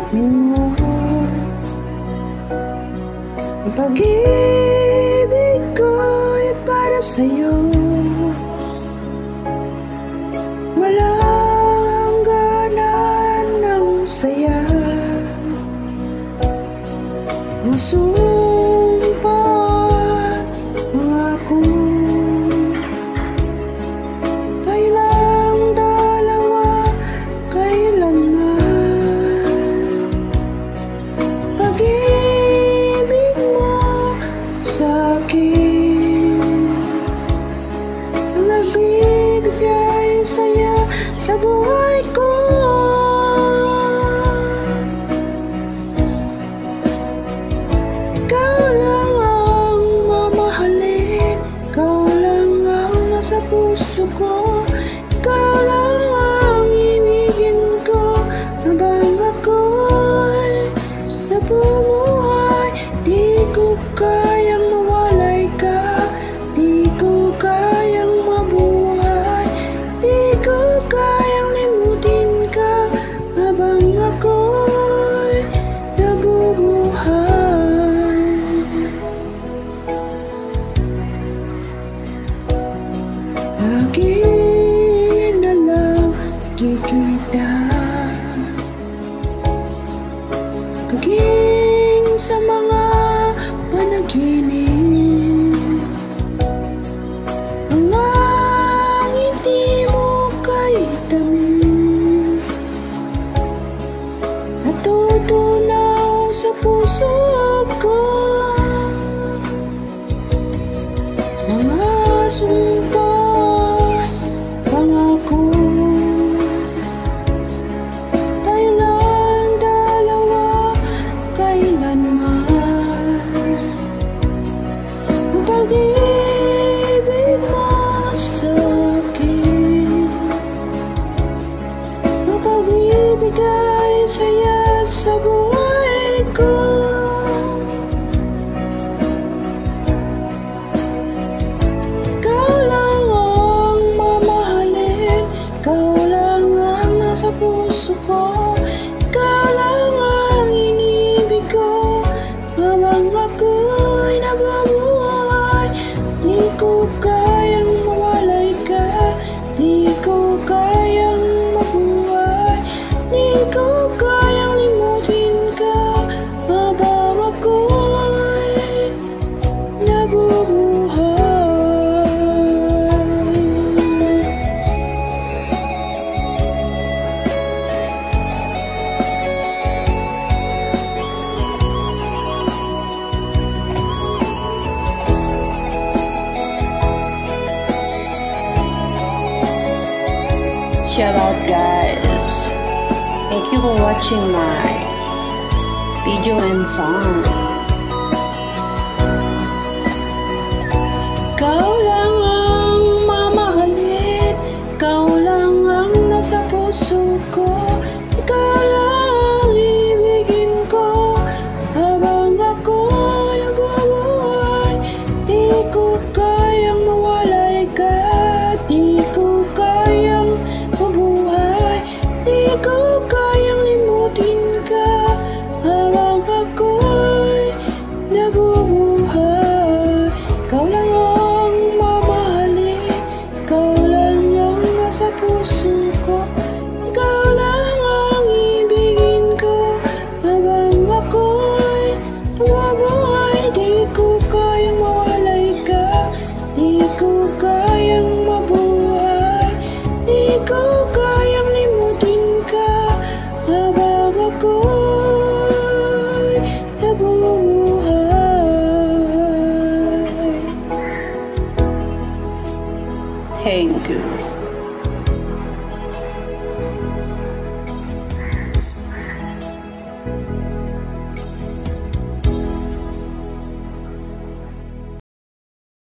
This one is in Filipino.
amin mo. Ang pag-ibig ko'y para sa'yo, walang hangganan ng saya. Mga sumpa, mga ako, tayo lang dalawa kailanman. Pag-ibig mo sa'kin ang nagbibigay saya sa buhay ko. Ikaw lang ang mamahalin, ikaw lang ang nasa puso ko, ikaw lang ang ibigin ko habang ako'y nabubuhay. Di ko kayang mawalay ka, di ko kayang mabuhay, di ko kayang limutin ka habang ako'y nabubuhay. Lagi na lang kikita, kaging sa mga panaginip. Ang ngiti mo kay tamis, natutunaw sa puso ko. Mga sumpa, pangako, tayo lang dalawa kailanman. Ang pag-ibig mo sa'kin, ang pagbibigay saya sa buhay ko. Ikaw lang ang mamahalin, ikaw lang ang nasa puso ko, ikaw lang ang inibig ko habang ako'y nabubuhay. Di ko kayang mawalay ka, di ko kayang mabuhay, di ko kayang limutin ka habang ako'y nabubuhay. Shout out guys, thank you for watching my video and song. Ikaw lang